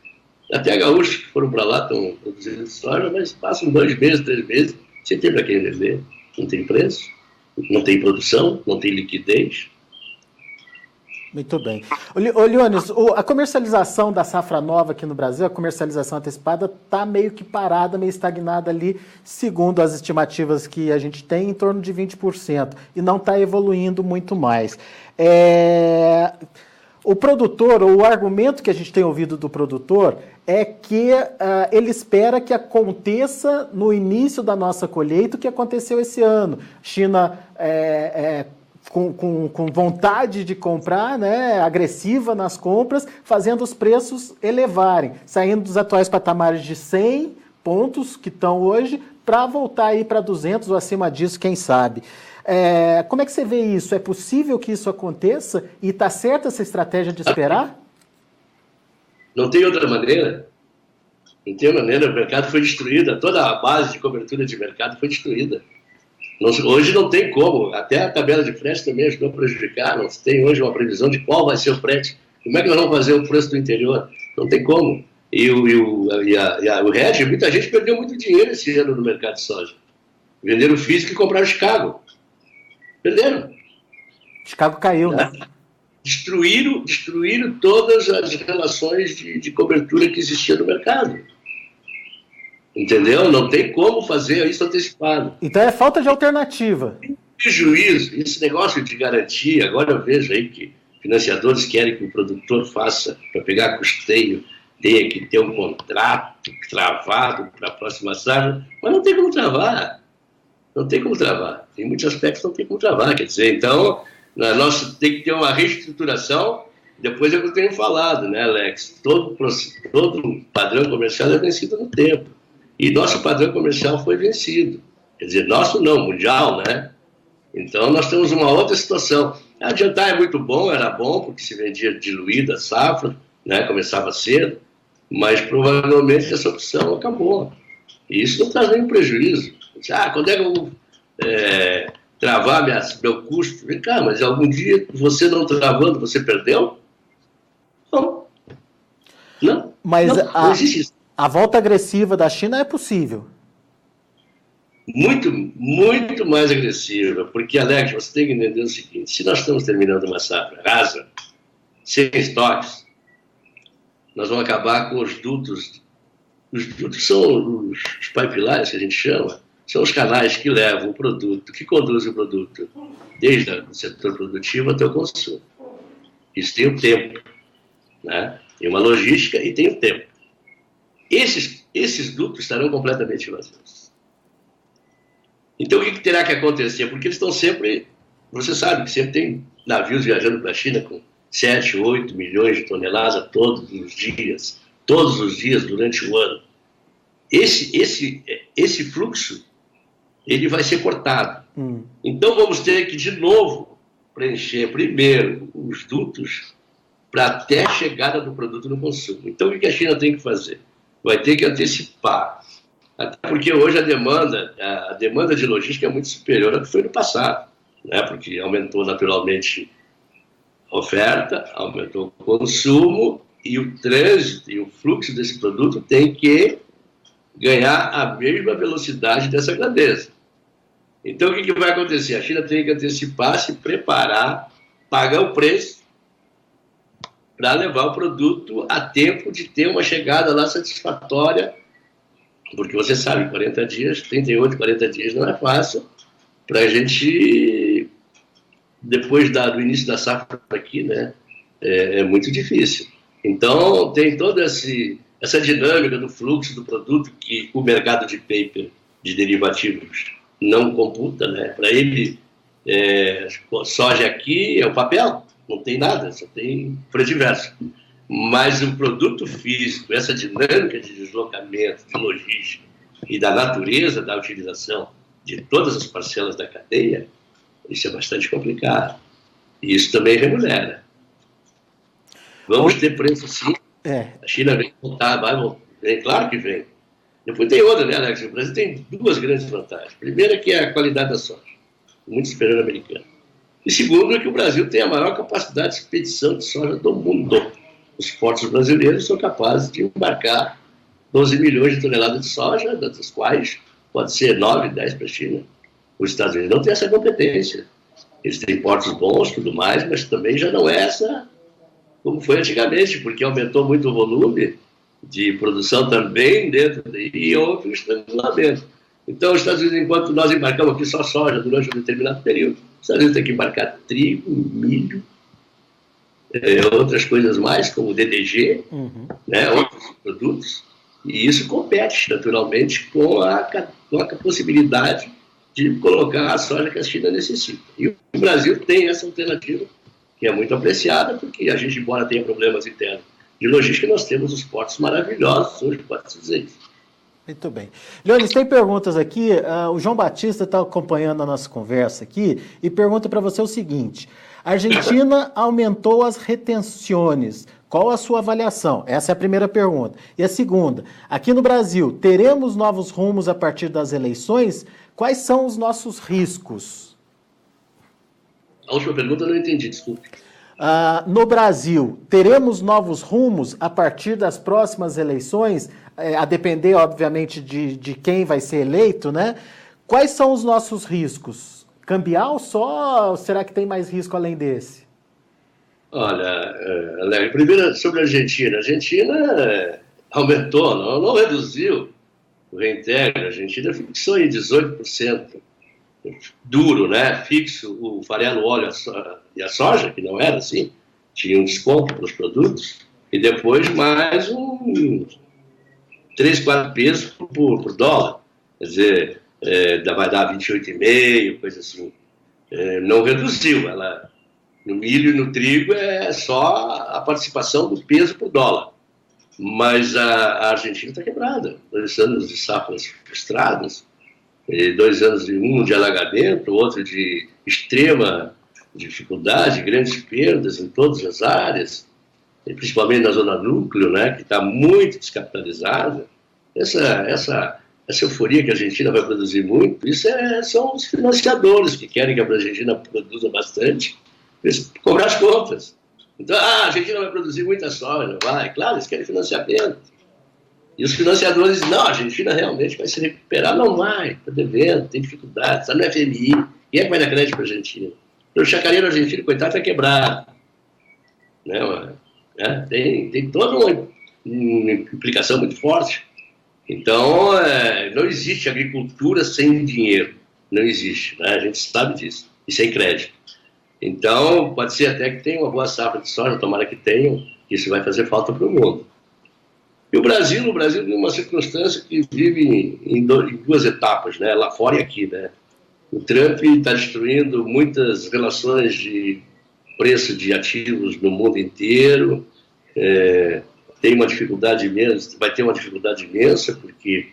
até gaúchos que foram para lá estão produzindo soja, mas passam 2 meses, 3 meses, sem ter para quem vender. Não tem preço, não tem produção, não tem liquidez. Muito bem. Ô, Leônidas, a comercialização da safra nova aqui no Brasil, a comercialização antecipada, está meio que parada, meio estagnada ali, segundo as estimativas que a gente tem, em torno de 20%, e não está evoluindo muito mais. O produtor, ou o argumento que a gente tem ouvido do produtor, é que ele espera que aconteça no início da nossa colheita o que aconteceu esse ano. China com vontade de comprar, né, agressiva nas compras, fazendo os preços elevarem, saindo dos atuais patamares de 100 pontos que estão hoje, para voltar aí para 200 ou acima disso, quem sabe. Como é que você vê isso? É possível que isso aconteça? E está certa essa estratégia de esperar? Não tem outra maneira. Não tem maneira. O mercado foi destruído. Toda a base de cobertura de mercado foi destruída. Hoje não tem como. Até a tabela de frete também ajudou a prejudicar. Não se tem hoje uma previsão de qual vai ser o frete. Como é que nós vamos fazer o preço do interior? Não tem como. E o hedge, muita gente perdeu muito dinheiro esse ano no mercado de soja. Venderam físico e compraram Chicago. Perderam. Chicago caiu, né? Destruíram todas as relações de cobertura que existia no mercado. Entendeu? Não tem como fazer isso antecipado. Então é falta de alternativa. Prejuízo, esse negócio de garantia, agora eu vejo aí que financiadores querem que o produtor faça, para pegar custeio, tenha que ter um contrato travado para a próxima safra, mas não tem como travar. Não tem como travar. Em muitos aspectos não tem como travar. Quer dizer, então, nós tem que ter uma reestruturação. Depois é o que eu tenho falado, né, Alex? Todo padrão comercial é vencido no tempo. E nosso padrão comercial foi vencido. Quer dizer, nosso não, mundial, né? Então, nós temos uma outra situação. Adiantar é muito bom, era bom, porque se vendia diluída a safra, né? Começava cedo, mas provavelmente essa opção acabou. E isso não traz nenhum prejuízo. Quando é que eu vou travar meu custo? Vem cá, mas algum dia você não travando, você perdeu? Não. Mas não existe isso. A volta agressiva da China é possível. Muito, muito mais agressiva, porque, Alex, você tem que entender o seguinte: se nós estamos terminando uma safra rasa, sem estoques, nós vamos acabar com os dutos. Os dutos são os pipelines que a gente chama, são os canais que levam o produto, que conduzem o produto desde o setor produtivo até o consumo. Isso tem o tempo, né? Tem uma logística e tem o tempo. Esses dutos estarão completamente vazios. Então, o que terá que acontecer? Porque eles estão sempre... Você sabe que sempre tem navios viajando para a China com 7, 8 milhões de toneladas todos os dias durante o ano. Esse fluxo ele vai ser cortado. Então vamos ter que, de novo, preencher primeiro os dutos para até a chegada do produto no consumo. Então o que a China tem que fazer? Vai ter que antecipar. Até porque hoje a demanda de logística é muito superior ao que foi no passado, né? Porque aumentou naturalmente a oferta, aumentou o consumo e o trânsito e o fluxo desse produto tem que ganhar a mesma velocidade dessa grandeza. Então, o que vai acontecer? A China tem que antecipar, se preparar, pagar o preço para levar o produto a tempo de ter uma chegada lá satisfatória, porque você sabe, 40 dias, 38, 40 dias não é fácil para a gente, depois do início da safra aqui, né? É muito difícil. Então, tem toda essa dinâmica do fluxo do produto que o mercado de paper, de derivativos, não computa, né? Para ele, soja aqui é o papel, não tem nada, só tem frete verso. Mas o produto físico, essa dinâmica de deslocamento, de logística e da natureza da utilização de todas as parcelas da cadeia, isso é bastante complicado. E isso também remunera. Vamos ter preço sim. A China vem voltar, vem, claro que vem. Depois tem outra, né, Alex? O Brasil tem duas grandes vantagens. Primeira é que é a qualidade da soja, muito superior à americana. E segundo é que o Brasil tem a maior capacidade de expedição de soja do mundo. Os portos brasileiros são capazes de embarcar 12 milhões de toneladas de soja, das quais pode ser 9, 10 para a China. Os Estados Unidos não têm essa competência. Eles têm portos bons, tudo mais, mas também já não é essa como foi antigamente, porque aumentou muito o volume de produção também dentro e houve um estrangulamento. Então, os Estados Unidos, enquanto nós embarcamos aqui só soja durante um determinado período, os Estados Unidos têm que embarcar trigo, milho, outras coisas mais, como DDG, né, outros produtos, e isso compete naturalmente com a possibilidade de colocar a soja que a China necessita. E o Brasil tem essa alternativa, que é muito apreciada, porque a gente, embora tenha problemas internos de logística, nós temos os portos maravilhosos, hoje pode-se dizer isso. Muito bem. Leonis, tem perguntas aqui, o João Batista está acompanhando a nossa conversa aqui e pergunta para você o seguinte: a Argentina aumentou as retenções, qual a sua avaliação? Essa é a primeira pergunta. E a segunda, aqui no Brasil, teremos novos rumos a partir das eleições? Quais são os nossos riscos? A última pergunta eu não entendi, desculpe. No Brasil, teremos novos rumos a partir das próximas eleições, a depender, obviamente, de quem vai ser eleito, né? Quais são os nossos riscos? Cambial só ou será que tem mais risco além desse? Olha, Alex, primeiro sobre a Argentina. A Argentina aumentou, não reduziu o reintegro. A Argentina fixou em 18%. Duro, né? Fixo o farelo, óleo e a soja, que não era assim, tinha um desconto para os produtos, e depois mais 3, 4 pesos por dólar. Quer dizer, vai dar 28,5, coisa assim. Não reduziu. Ela, no milho e no trigo é só a participação do peso por dólar. Mas a Argentina está quebrada. 2 anos de safras frustradas, 2 anos, um de alagamento, outro de extrema dificuldade, grandes perdas em todas as áreas, principalmente na zona núcleo, né, que está muito descapitalizada. Essa euforia que a Argentina vai produzir muito, isso são os financiadores que querem que a Argentina produza bastante, para cobrar as contas. Então, a Argentina vai produzir muita soja, vai, claro, eles querem financiamento. E os financiadores dizem, não, a Argentina realmente vai se recuperar. Não vai, está devendo, tem dificuldade, está no FMI. Quem é que vai dar crédito para a Argentina? O chacareiro argentino, coitado, está quebrado. Né? Tem toda uma implicação muito forte. Então, não existe agricultura sem dinheiro. Não existe, né? A gente sabe disso. E sem crédito. Então, pode ser até que tenha uma boa safra de soja, tomara que tenham, isso vai fazer falta para o mundo. E o Brasil vive uma circunstância que vive em 2 etapas, né? Lá fora e aqui, né? O Trump está destruindo muitas relações de preço de ativos no mundo inteiro, tem uma dificuldade imensa, vai ter uma dificuldade imensa, porque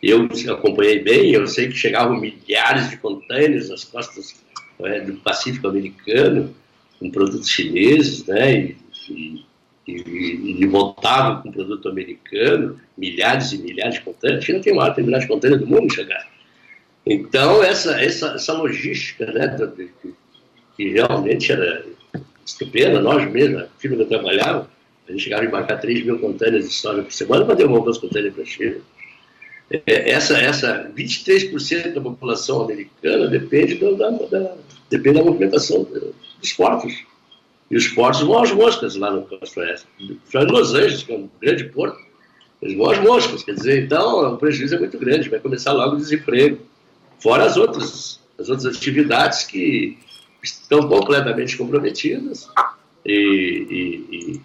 Eu acompanhei bem, eu sei que chegavam milhares de contêineres nas costas do Pacífico americano, com produtos chineses, né, e voltavam com produto americano, milhares e milhares de contêineres. A China tem o maior terminal de contêineres do mundo chegar. Então, essa logística, né, que realmente era estupenda, nós mesmos, a firma que eu trabalhava, a gente chegava a embarcar 3 mil contêineres de soja por semana para devolver os contêineres para a China. Essa 23% da população americana depende da movimentação dos portos. E os portos vão às moscas lá no Costa Oeste. Em Los Angeles, que é um grande porto, eles vão às moscas. Quer dizer, então o prejuízo é muito grande, vai começar logo o desemprego. Fora as outras atividades que estão completamente comprometidas. E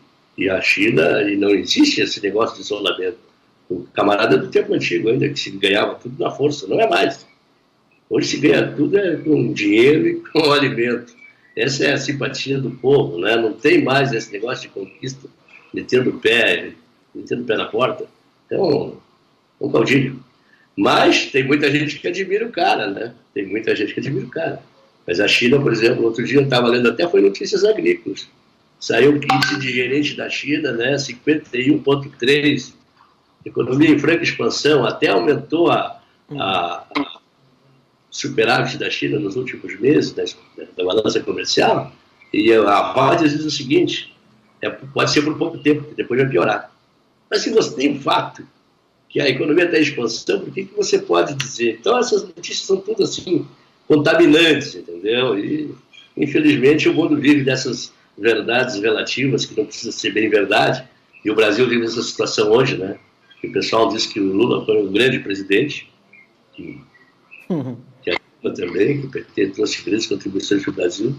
a China, e não existe esse negócio de isolamento. O camarada do tempo antigo ainda, que se ganhava tudo na força, não é mais. Hoje se ganha tudo com dinheiro e com alimento. Essa é a simpatia do povo, né? Não tem mais esse negócio de conquista, metendo o pé na porta. É um caudilho. Mas tem muita gente que admira o cara, né? Tem muita gente que admira o cara. Mas a China, por exemplo, outro dia eu estava lendo, até foi Notícias Agrícolas. Saiu o índice de gerente da China, né? 51,3. Economia em franca expansão, até aumentou a superávit da China nos últimos meses, da balança comercial, e a Bard diz o seguinte, pode ser por pouco tempo, depois vai piorar. Mas se você tem um fato que a economia está em expansão, por que você pode dizer? Então essas notícias são tudo assim, contaminantes, entendeu? E infelizmente o mundo vive dessas verdades relativas, que não precisa ser bem verdade, e o Brasil vive essa situação hoje, né? Que o pessoal diz que o Lula foi um grande presidente, que a também, que o PT trouxe grandes contribuições para o Brasil.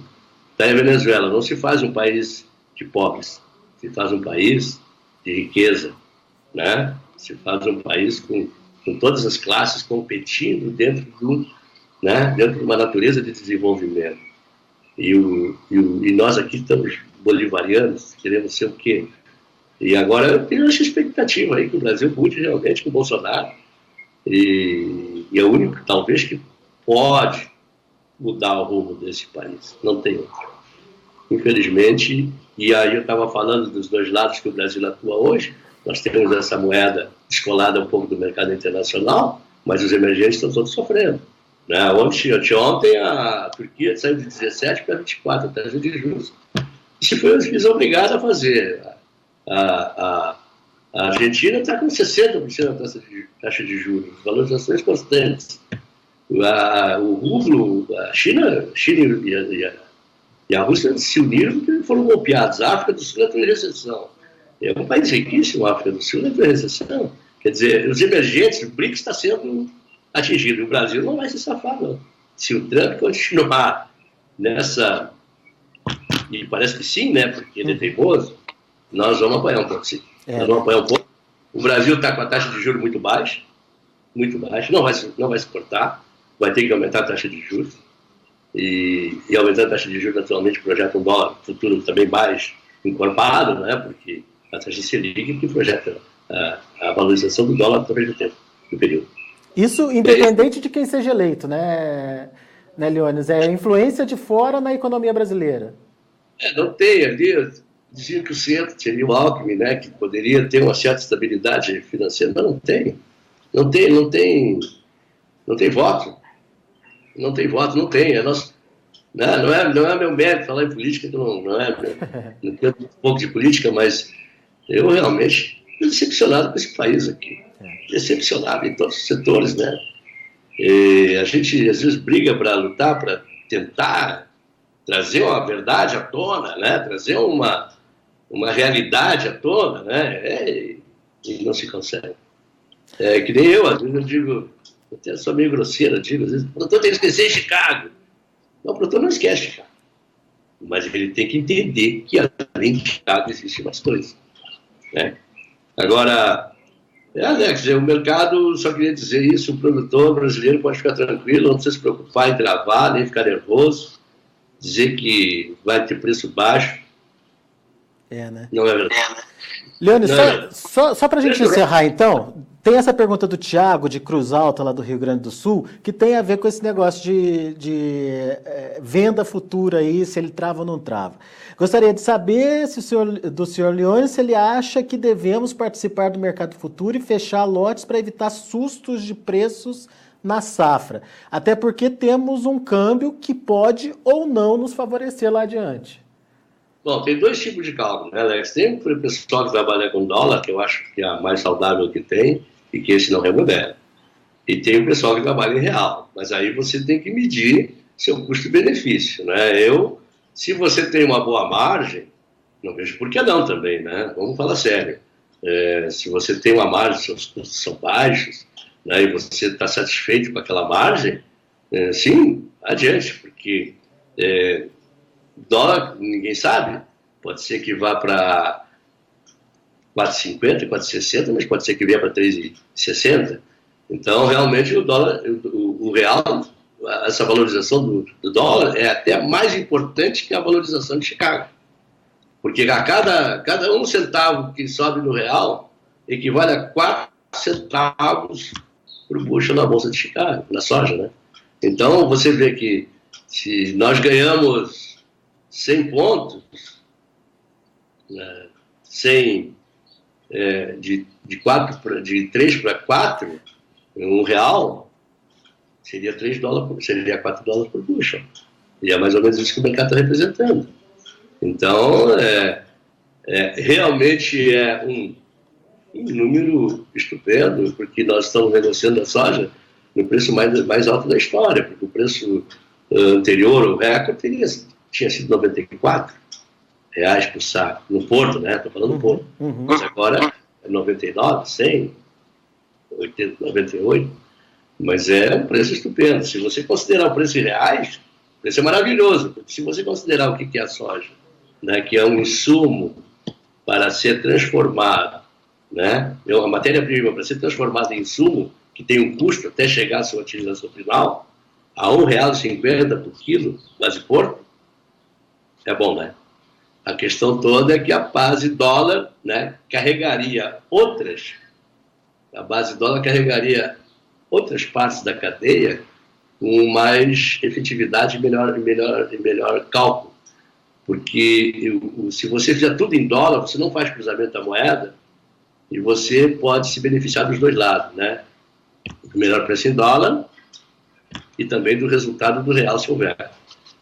Está em Venezuela, não se faz um país de pobres, se faz um país de riqueza, né? Se faz um país com todas as classes competindo dentro de uma natureza de desenvolvimento. E nós aqui estamos bolivarianos, queremos ser o quê? E agora eu tenho essa expectativa aí que o Brasil mude realmente com o Bolsonaro. E é o único, talvez, que pode mudar o rumo desse país. Não tem outro. Infelizmente, e aí eu estava falando dos dois lados que o Brasil atua hoje, nós temos essa moeda descolada um pouco do mercado internacional, mas os emergentes estão todos sofrendo. Né? Ontem a Turquia saiu de 17 para 24 a taxa de juros. E se foi obrigada a fazer. A Argentina está com 60% da taxa de juros, valorizações constantes. O rublo, a China e a Rússia se uniram porque foram golpeados. A África do Sul entrou em recessão. É um país riquíssimo, a África do Sul entrou em recessão. Quer dizer, os emergentes, o BRICS está sendo atingido. O Brasil não vai se safar, não. Se o Trump continuar nessa... E parece que sim, né? Porque ele é teimoso. Nós vamos apanhar um pouco, sim. Nós vamos apanhar um pouco. O Brasil está com a taxa de juros muito baixa, não vai se cortar, vai ter que aumentar a taxa de juros. E aumentando a taxa de juros, naturalmente, projeta um dólar futuro também mais encorpado, né? Porque a taxa Selic que projeta a valorização do dólar através do tempo, do período. Isso independente de quem seja eleito, né, Leônidas? É a influência de fora na economia brasileira. Não tem ali... Diziam que o centro seria o Alckmin, né, que poderia ter uma certa estabilidade financeira, mas não tem. Não tem voto. Não tem voto, não tem. Não é meu mérito falar em política, que não tenho um pouco de política, mas eu realmente estou decepcionado com esse país aqui. Decepcionado em todos os setores, né? E a gente, às vezes, briga para lutar, para tentar trazer uma verdade à tona, né? Trazer uma realidade à tona, né? E não se consegue. É que nem eu, às vezes eu digo, eu até sou meio grosseiro, eu digo, às vezes, o produtor tem que esquecer Chicago. Não, o produtor não esquece Chicago. Mas ele tem que entender que além de Chicago existem mais coisas. Né? Agora, Alex, o mercado, só queria dizer isso, o produtor brasileiro pode ficar tranquilo, não precisa se preocupar em travar, nem ficar nervoso, dizer que vai ter preço baixo. Né? Não é verdade. Leônidas, só para a gente encerrar, então, Tem essa pergunta do Tiago, de Cruz Alta, lá do Rio Grande do Sul, que tem a ver com esse negócio de venda futura aí, se ele trava ou não trava. Gostaria de saber do senhor Leone, se ele acha que devemos participar do mercado futuro e fechar lotes para evitar sustos de preços na safra. Até porque temos um câmbio que pode ou não nos favorecer lá adiante. Bom, tem dois tipos de cálculo, né, Alex? Tem o pessoal que trabalha com dólar, que eu acho que é a mais saudável que tem, e que esse não remunera. E tem o pessoal que trabalha em real. Mas aí você tem que medir seu custo-benefício, né? Se você tem uma boa margem, não vejo por que não também, né? Vamos falar sério. Se você tem uma margem, seus custos são baixos, né, e você está satisfeito com aquela margem, sim, adiante, porque dólar, ninguém sabe, pode ser que vá para 4,50, 4,60, mas pode ser que venha para 3,60. Então, realmente, o dólar, o real, essa valorização do dólar é até mais importante que a valorização de Chicago. Porque a cada um centavo que sobe no real equivale a 4 centavos por bushel na Bolsa de Chicago, na soja, né? Então, você vê que se nós ganhamos 100 pontos, né, 100, de 3 para 4, R$1, seria $3, seria $4 por bushel. E é mais ou menos isso que o mercado está representando. Então, realmente é um número estupendo, porque nós estamos negociando a soja no preço mais alto da história, porque o preço anterior, o recorde, tinha sido R$94 por saco, no Porto, né? Estou falando do Porto. Mas agora é 99, 100, 80, 98. Mas é um preço estupendo. Se você considerar o preço em reais, o preço é maravilhoso. Porque se você considerar o que é a soja, né, que é um insumo para ser transformado, né, a matéria-prima para ser transformada em insumo, que tem um custo até chegar à sua utilização final, a R$1,50 por quilo, quase Porto, é bom, né? A questão toda é que a base dólar, né, carregaria outras partes da cadeia com mais efetividade e melhor cálculo. Porque se você fizer tudo em dólar, você não faz cruzamento da moeda e você pode se beneficiar dos dois lados, né? Do melhor preço em dólar e também do resultado do real se houver.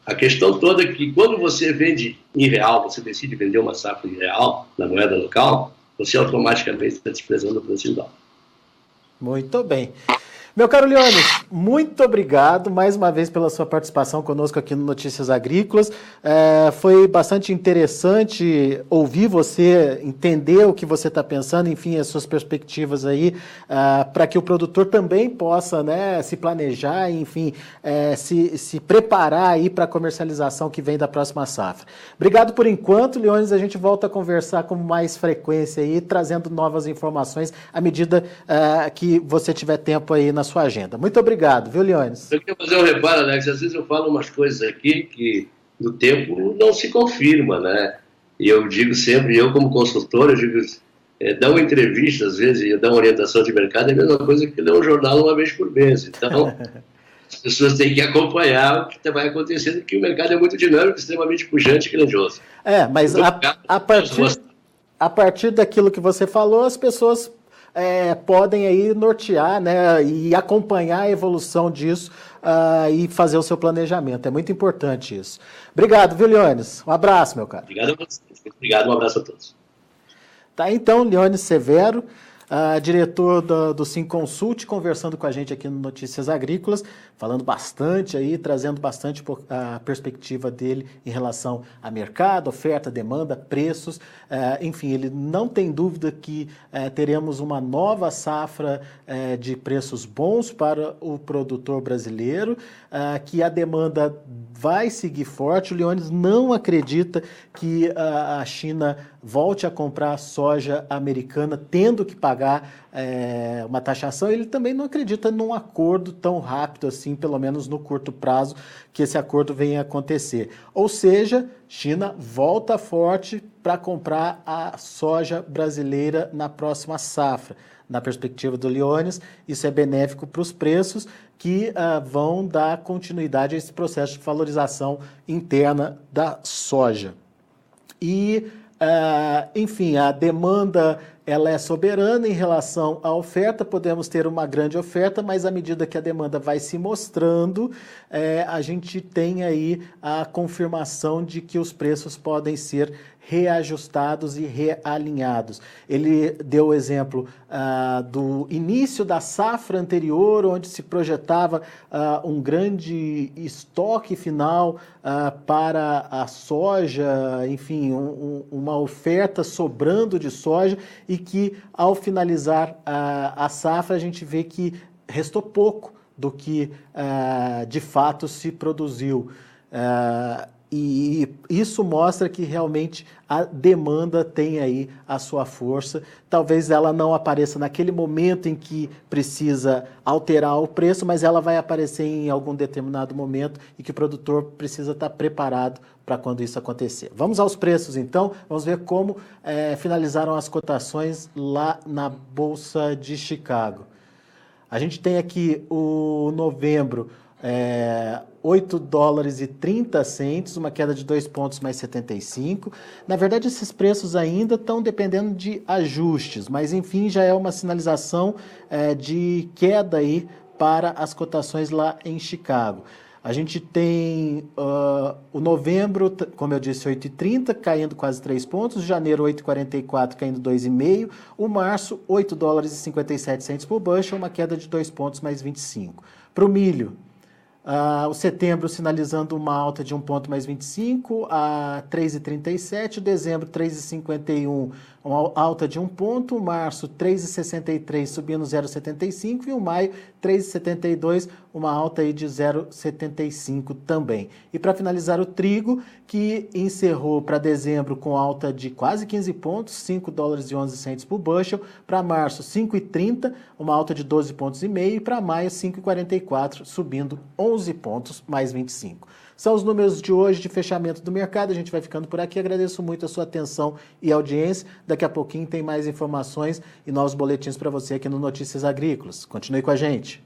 A questão toda é que quando você vende em real, você decide vender uma safra em real, na moeda local, você automaticamente está desprezando o preço em dólar. Muito bem. Meu caro Leones, muito obrigado mais uma vez pela sua participação conosco aqui no Notícias Agrícolas. Foi bastante interessante ouvir você, entender o que você está pensando, enfim, as suas perspectivas aí, para que o produtor também possa, né, se planejar, enfim, se preparar aí para a comercialização que vem da próxima safra. Obrigado por enquanto, Leones, a gente volta a conversar com mais frequência aí, trazendo novas informações à medida que você tiver tempo aí na sua agenda. Muito obrigado, viu, Leones? Eu queria fazer um reparo, Alex, às vezes eu falo umas coisas aqui que no tempo não se confirma, né? E eu digo sempre, eu como consultor, eu digo, dar uma entrevista às vezes e dar uma orientação de mercado é a mesma coisa que ler um jornal uma vez por mês. Então, as pessoas têm que acompanhar o que vai acontecendo, porque o mercado é muito dinâmico, extremamente pujante e grandioso. Mas a partir daquilo que você falou, as pessoas podem aí nortear, né, e acompanhar a evolução disso e fazer o seu planejamento. É muito importante isso. Obrigado, viu, Leones? Um abraço, meu caro. Obrigado a vocês. Obrigado, um abraço a todos. Tá, então, Leones Severo, diretor do Simconsult, conversando com a gente aqui no Notícias Agrícolas, falando bastante aí, trazendo bastante a perspectiva dele em relação a mercado, oferta, demanda, preços, enfim, ele não tem dúvida que teremos uma nova safra de preços bons para o produtor brasileiro, que a demanda vai seguir forte. O Leones não acredita que a China volte a comprar soja americana tendo que pagar uma taxação. Ele também não acredita num acordo tão rápido assim, pelo menos no curto prazo, que esse acordo venha a acontecer. Ou seja, China volta forte para comprar a soja brasileira na próxima safra. Na perspectiva do Leones, isso é benéfico para os preços que vão dar continuidade a esse processo de valorização interna da soja. E, enfim, a demanda ela é soberana em relação à oferta, podemos ter uma grande oferta, mas à medida que a demanda vai se mostrando, a gente tem aí a confirmação de que os preços podem ser reajustados e realinhados. Ele deu o exemplo do início da safra anterior, onde se projetava um grande estoque final para a soja, enfim, uma oferta sobrando de soja, e que ao finalizar a safra a gente vê que restou pouco do que de fato se produziu. E isso mostra que realmente a demanda tem aí a sua força. Talvez ela não apareça naquele momento em que precisa alterar o preço, mas ela vai aparecer em algum determinado momento e que o produtor precisa estar preparado para quando isso acontecer. Vamos aos preços então, vamos ver como finalizaram as cotações lá na Bolsa de Chicago. A gente tem aqui o novembro, 8 dólares e 30 centes, uma queda de 2 pontos mais 75. Na verdade, esses preços ainda estão dependendo de ajustes, mas enfim, já é uma sinalização de queda aí para as cotações lá em Chicago. A gente tem o novembro, como eu disse, 8,30, caindo quase 3 pontos. Janeiro, 8,44, caindo 2,5. O março, 8 dólares e 57 centes por bushel, uma queda de 2 pontos mais 25. Para o milho, o setembro sinalizando uma alta de 1 ponto mais 25 a 3,37, o dezembro 3,51, uma alta de 1 ponto, o março 3,63 subindo 0,75 e o maio 3,72, uma alta aí de 0,75 também. E para finalizar o trigo, que encerrou para dezembro com alta de quase 15 pontos, 5 dólares e 11 centes por bushel, para março 5,30, uma alta de 12 pontos e meio, e para maio 5,44, subindo 11 pontos mais 25. São os números de hoje de fechamento do mercado. A gente vai ficando por aqui. Agradeço muito a sua atenção e audiência. Daqui a pouquinho tem mais informações e novos boletins para você aqui no Notícias Agrícolas. Continue com a gente.